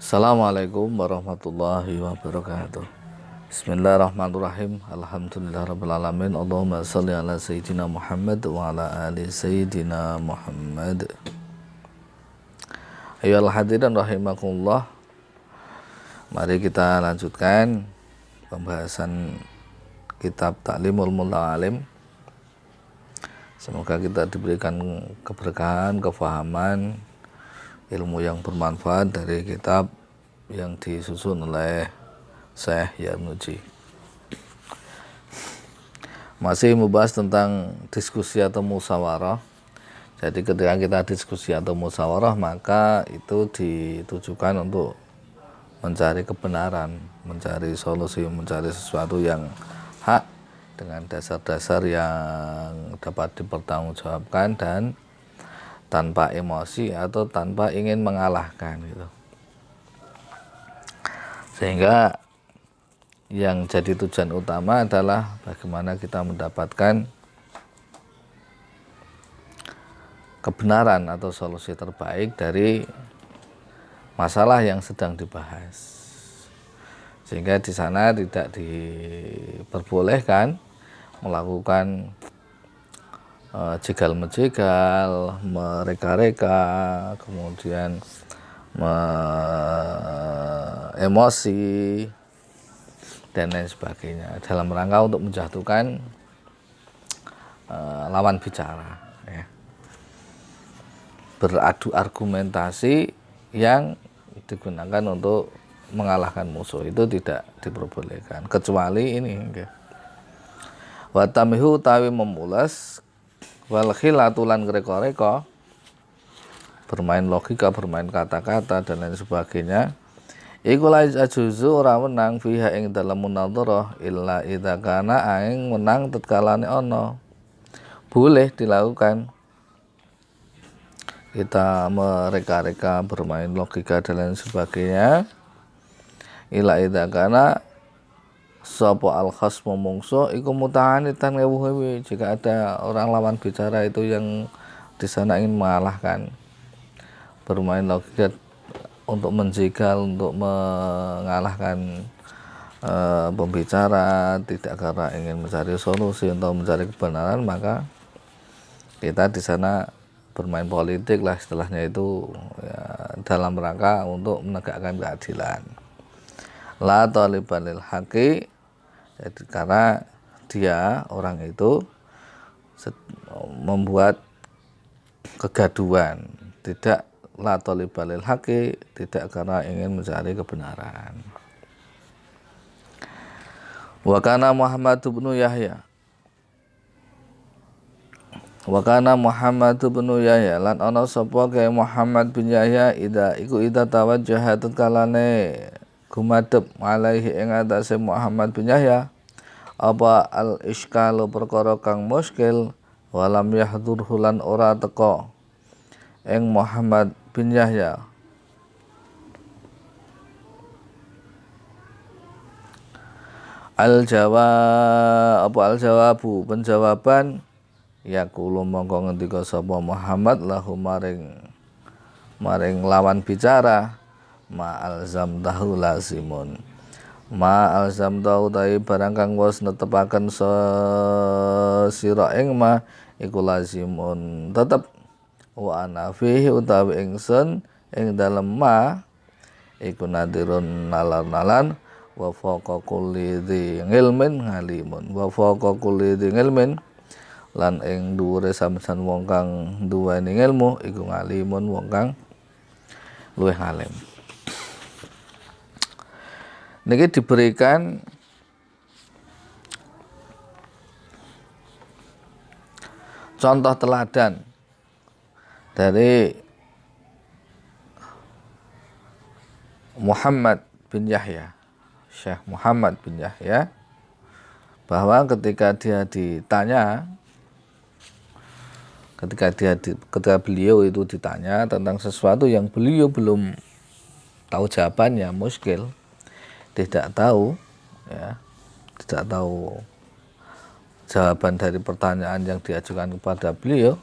Assalamualaikum warahmatullahi wabarakatuh. Bismillahirrahmanirrahim. Alhamdulillahirrabbilalamin. Allahumma salli ala Sayyidina Muhammad wa ala ali Sayyidina Muhammad. Ayohal hadirin rahimakumullah. Mari kita lanjutkan pembahasan kitab Ta'limul Muta'alim. Semoga kita diberikan keberkahan, kefahaman, ilmu yang bermanfaat dari kitab yang disusun oleh Syekh Yarmuji. Masih membahas tentang diskusi atau musyawarah. Jadi ketika kita diskusi atau musyawarah, maka itu ditujukan untuk mencari kebenaran, mencari solusi, mencari sesuatu yang hak dengan dasar-dasar yang dapat dipertanggungjawabkan dan tanpa emosi atau tanpa ingin mengalahkan gitu. Sehingga yang jadi tujuan utama adalah bagaimana kita mendapatkan kebenaran atau solusi terbaik dari masalah yang sedang dibahas. Sehingga di sana tidak diperbolehkan melakukan jegal-menjegal, mereka-reka, kemudian emosi dan lain sebagainya dalam rangka untuk menjatuhkan lawan bicara, ya. Beradu argumentasi yang digunakan untuk mengalahkan musuh itu tidak diperbolehkan, kecuali ini, ya. Wa tamihu tawi memulas wal khilatulan reka-reka, bermain logika, bermain kata-kata dan lain sebagainya, iku la ajuzu ora menang fiha ing dalem munadharah illa idza kana aing menang tatkalane ana. Boleh dilakukan kita mereka-reka, bermain logika dan lain sebagainya, illa idza kana sapa al-khasmu mungsu iku muta'anitan ngewuh, jika ada orang lawan bicara itu yang di sana ingin mengalahkan, bermain logika untuk menjegal, untuk mengalahkan pembicara, tidak karena ingin mencari solusi atau mencari kebenaran, maka kita di sana bermain politik lah istilahnya itu, ya, dalam rangka untuk menegakkan keadilan. La talibanil haqi, jadi karena dia orang itu membuat kegaduhan, tidak la talibalil haqi, tidak karena ingin mencari kebenaran. Wa kana Muhammad bin Yahya, wa kana Muhammad bin Yahya lan ana sapa kae Muhammad bin Yahya ida tawajjaha tatkalane gumadhep alaihi ing atase Muhammad bin Yahya apa al iskalu perkara kang muskil walam yahdurhu lan ora teka ing Muhammad bin Yahya al jawabu penjawaban, yaqulu mongko ngendika sapa Muhammad lahu maring lawan bicara, ma alzamtahu lazimun, ma alzamtahu ta'i barang kang wis netepaken sira ing ma iku lazimun tetep, wa ana fihi utawi ingsun ing dalem ma iku nadirun nalar-nalan, wa faqa kulli dzi ilmin ngalimun, wa faqa kulli dzi ilmin lan ing dhuwure sampeyan wong kang duweni ilmu iku ngalimun wong kang luwih alim. Niki diberikan contoh teladan dari Muhammad bin Yahya, Syekh Muhammad bin Yahya, bahwa ketika beliau itu ditanya tentang sesuatu yang beliau belum tahu jawabannya, muskil, tidak tahu, ya, tidak tahu jawaban dari pertanyaan yang diajukan kepada beliau,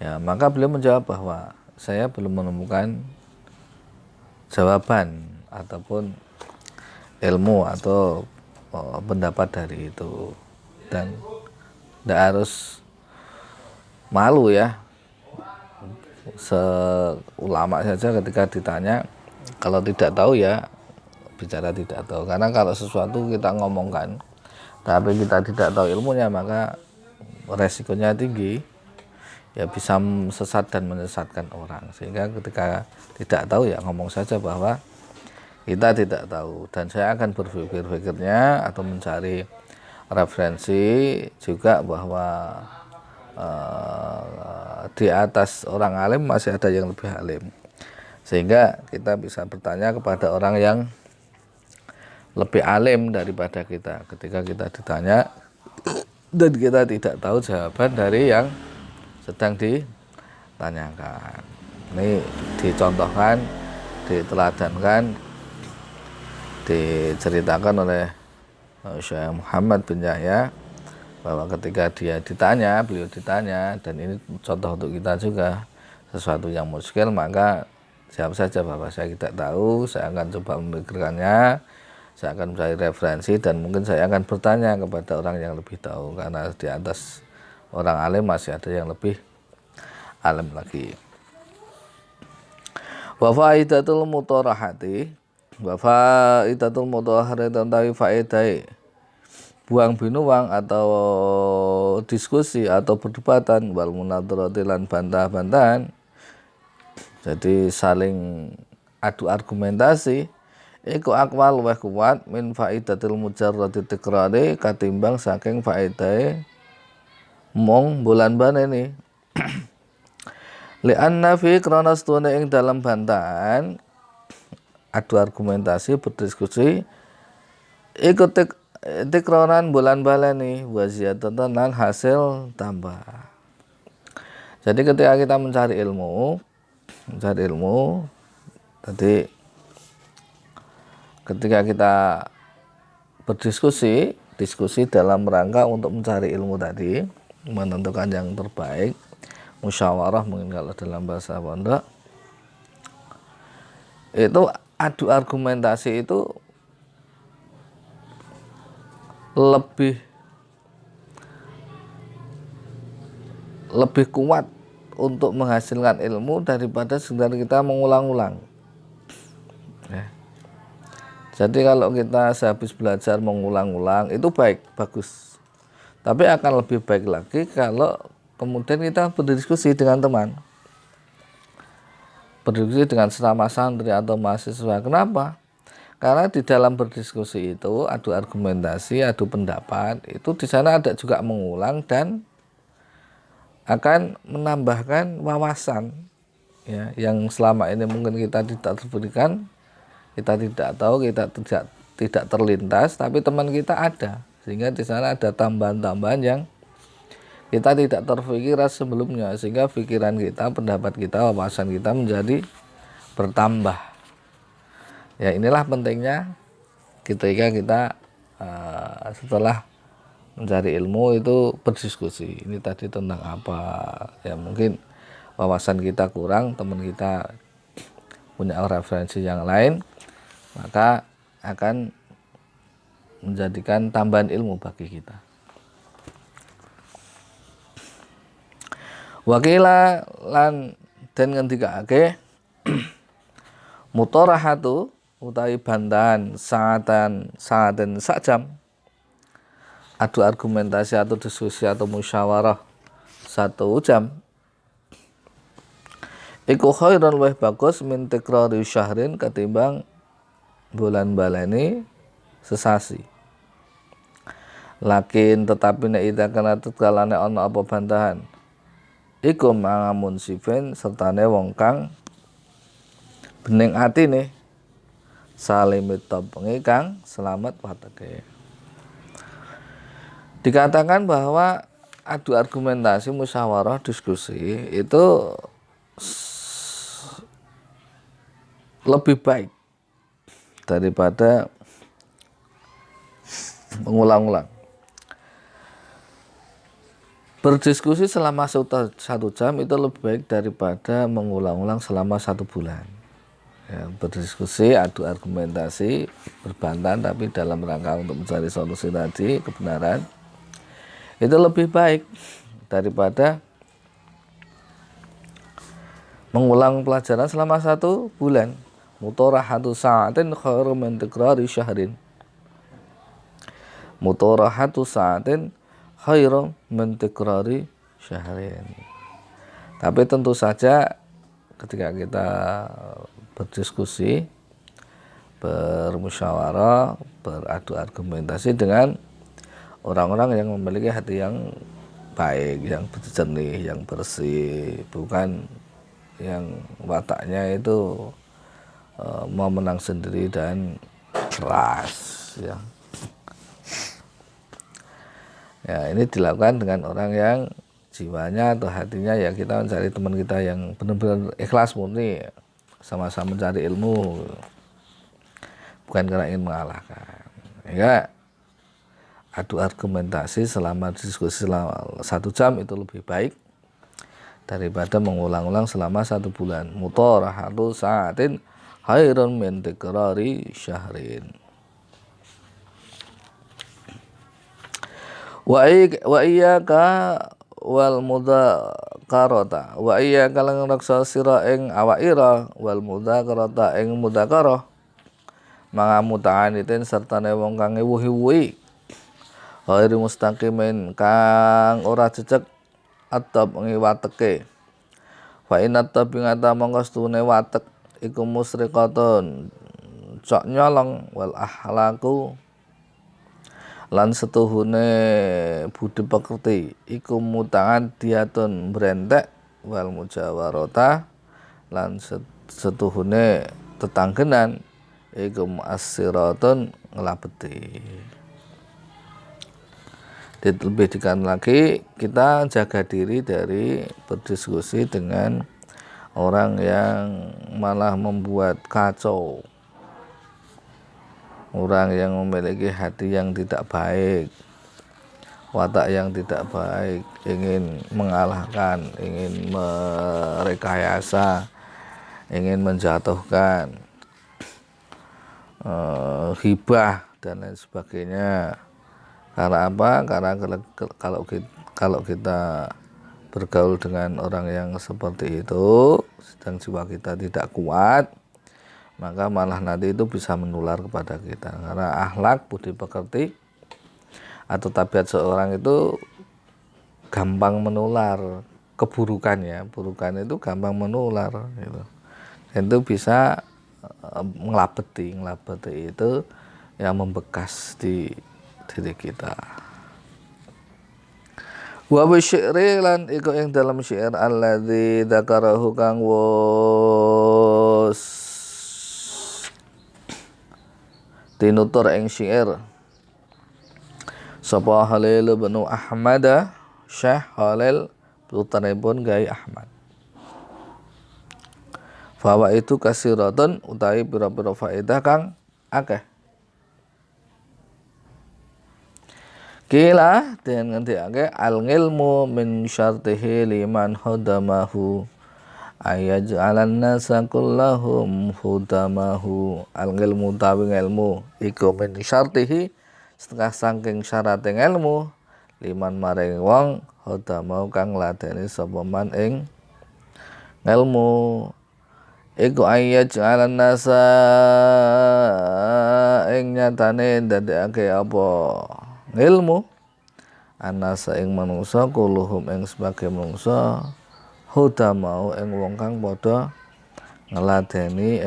ya, maka beliau menjawab bahwa saya belum menemukan jawaban ataupun ilmu atau pendapat dari itu. Dan tidak harus malu ya, seulama saja ketika ditanya, kalau tidak tahu ya bicara tidak tahu. Karena kalau sesuatu kita ngomongkan tapi kita tidak tahu ilmunya, maka resikonya tinggi, ya bisa sesat dan menyesatkan orang. Sehingga ketika tidak tahu ya ngomong saja bahwa kita tidak tahu, dan saya akan berpikirnya atau mencari referensi juga bahwa di atas orang alim masih ada yang lebih alim, sehingga kita bisa bertanya kepada orang yang lebih alim daripada kita ketika kita ditanya dan kita tidak tahu jawaban dari yang sedang ditanyakan. Ini dicontohkan, diteladankan, diceritakan oleh Syekh Muhammad bin Yahya bahwa ketika beliau ditanya, dan ini contoh untuk kita juga, sesuatu yang muskil, maka jawab saja bahwa saya tidak tahu, saya akan coba memikirkannya, saya akan mencari referensi, dan mungkin saya akan bertanya kepada orang yang lebih tahu, karena di atas orang alim masih ada yang lebih alim lagi. Wa faidatul mutarahati, wa faidatul mutarahati tentang faedai buang binuang atau diskusi atau perdebatan, wal munadharati lan bantah-bantahan, jadi saling adu argumentasi, iku akwal luwih kuat min faidatil mujarradi tikrari katimbang saking faedahe mung bulan baneni. Li'anna fi krana stune ing dalam bantahan adu argumentasi berdiskusi iku tikraran bulan baleni wa ziyadatan lan hasil tambah. Jadi ketika kita mencari ilmu tadi, ketika kita berdiskusi dalam rangka untuk mencari ilmu tadi, menentukan yang terbaik, musyawarah mungkin kalau dalam bahasa pondok, itu adu argumentasi itu lebih kuat untuk menghasilkan ilmu daripada sekedar kita mengulang-ulang. Ya. Jadi kalau kita sehabis belajar mengulang-ulang itu bagus. Tapi akan lebih baik lagi kalau kemudian kita berdiskusi dengan teman, berdiskusi dengan sesama santri atau mahasiswa. Kenapa? Karena di dalam berdiskusi itu, adu argumentasi, adu pendapat, itu di sana ada juga mengulang dan akan menambahkan wawasan, ya, yang selama ini mungkin kita tidak terberikan, kita tidak tahu, kita tidak terlintas, tapi teman kita ada, sehingga di sana ada tambahan-tambahan yang kita tidak terpikirkan sebelumnya, sehingga pikiran kita, pendapat kita, wawasan kita menjadi bertambah. Ya, inilah pentingnya ketika kita setelah mencari ilmu itu berdiskusi. Ini tadi tentang apa? Ya mungkin wawasan kita kurang, teman kita punya referensi yang lain, maka akan menjadikan tambahan ilmu bagi kita. Wakila lan den ngendikake mutarahatu utawi bantahan sa'atan sak jam, adu argumentasi atau diskusi atau musyawarah 1 jam, iku khairan luwih bagus min tikrari syahrin ketimbang bulan baleni sesasi. Lakin tetapi nek ida kana tetkalane ana apa bantahan iku mangamun sifen sertane wong kang bening atine salimit topengi kang selamat wateke. Dikatakan bahwa adu argumentasi, musyawarah, diskusi itu lebih baik daripada mengulang-ulang. Berdiskusi selama 1 jam itu lebih baik daripada mengulang-ulang selama 1 bulan. ya, berdiskusi, adu argumentasi, berbantah, tapi dalam rangka untuk mencari solusi tadi, kebenaran, itu lebih baik daripada mengulang pelajaran selama 1 bulan. Mutorahatu sa'atin khairum min tikrari syahrin. Mutorahatu sa'atin khairum min tikrari syahrin. Tapi tentu saja ketika kita berdiskusi, bermusyawarah, beradu argumentasi dengan orang-orang yang memiliki hati yang baik, yang jernih, yang bersih, bukan yang wataknya itu mau menang sendiri dan keras, ya. Ya, ini dilakukan dengan orang yang jiwanya atau hatinya, ya kita mencari teman kita yang benar-benar ikhlas murni, sama-sama mencari ilmu, bukan karena ingin mengalahkan. Ya, adu argumentasi selama diskusi selama 1 jam itu lebih baik daripada mengulang-ulang selama 1 bulan. Mutorahatu sa'atin khairun min tikrari syahrin. Wa iyyaka wal mudzakarata, wa iyyaka lan raksa sira ing awak ira, wal mudzakarata ing mudzakarah, mangamuta'anitin sertane wong kang wuhi-wuhi, ghairi mustaqimin kang ora cecek, atab ngiwateke. Fa inna tabingata mongko stune watek iku musriqatun, cok nyolong, wal ahlaku lan setuhune budi pekerti iku mutangan diatun brentek, wal mujawarata lan setuhune tetanggenan iku muassiratun ngelabeti. Lebih dikan lagi, kita jaga diri dari berdiskusi dengan orang yang malah membuat kacau, orang yang memiliki hati yang tidak baik, watak yang tidak baik, ingin mengalahkan, ingin merekayasa, ingin menjatuhkan, hibah dan lain sebagainya. Karena apa? Karena kalau kita bergaul dengan orang yang seperti itu, sedang jiwa kita tidak kuat, maka malah nanti itu bisa menular kepada kita. Karena akhlak, budi pekerti atau tabiat seorang itu gampang menular keburukannya. Burukan itu gampang menular gitu. Dan itu bisa ngelabeti itu yang membekas di diri kita. Wa bisyiri lan iku ing dalam syair alladzi dzakarahu kang wus tinutur ing syair sapa Khalil bin Ahmad, Syekh Khalil putripun Gai Ahmad. Fawa itu kasiratun utawi pira-pira faedah kang akeh. Kila den ngendikake al ilmu min syartihi liman hudamahu ayaj'alan nasa kullahum hudamahu. Al ilmu tawi ilmu iku min syartihi setengah saking syarat ilmu liman maring wong hudamahu kang ladeni sapa man ing ilmu iku ayaj'alan nasa ing nyatane ndadekake apa ilmu anasa ing manungsa kuluhum ing sebagai manungsa huda mau ing wong kang padha ngladeni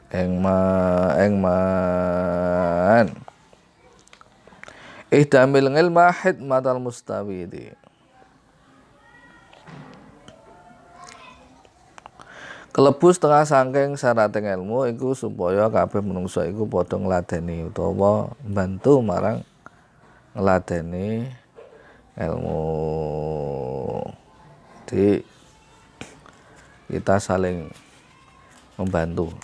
ing man ihdamil ilma hidmatal mustawidi. Kelebu setengah saking syarat ilmu iku supaya kabeh manungsa iku padha ngladeni utawa mbantu marang ngladeni ilmu. Jadi kita saling membantu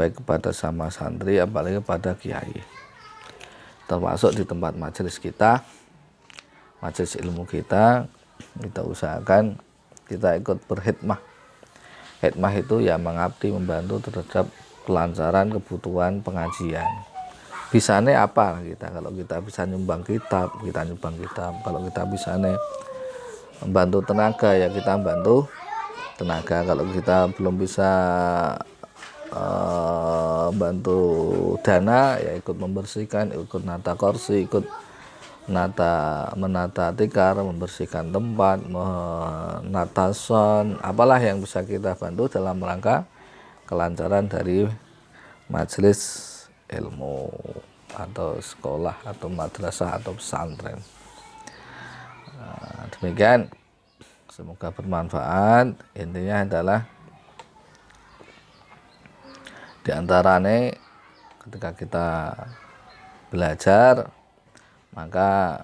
baik kepada sama santri apalagi kepada kiai, termasuk di tempat majelis kita, majelis ilmu kita usahakan kita ikut berkhidmah Hikmah itu ya mengabdi, membantu terhadap kelancaran kebutuhan pengajian. Bisane apa kita? Kalau kita bisa nyumbang kitab, kita nyumbang kitab. Kalau kita bisane membantu tenaga, ya kita bantu tenaga. Kalau kita belum bisa bantu dana, ya ikut membersihkan, ikut nata kursi, ikut menata tikar, membersihkan tempat, menata sound, apalah yang bisa kita bantu dalam rangka kelancaran dari majelis ilmu atau sekolah atau madrasah atau pesantren. Demikian, semoga bermanfaat. Intinya adalah diantaranya ketika kita belajar, maka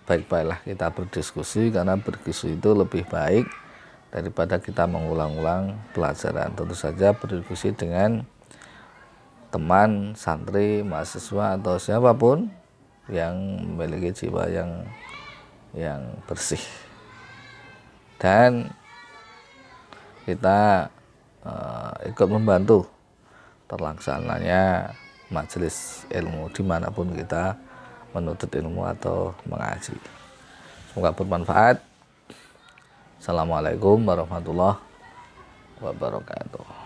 baik-baiklah kita berdiskusi, karena berdiskusi itu lebih baik daripada kita mengulang-ulang pelajaran. Tentu saja berdiskusi dengan teman, santri, mahasiswa atau siapapun yang memiliki jiwa yang bersih, dan kita ikut membantu terlaksananya majelis ilmu dimanapun kita menuntut ilmu atau mengaji. Semoga bermanfaat. Assalamualaikum warahmatullahi wabarakatuh.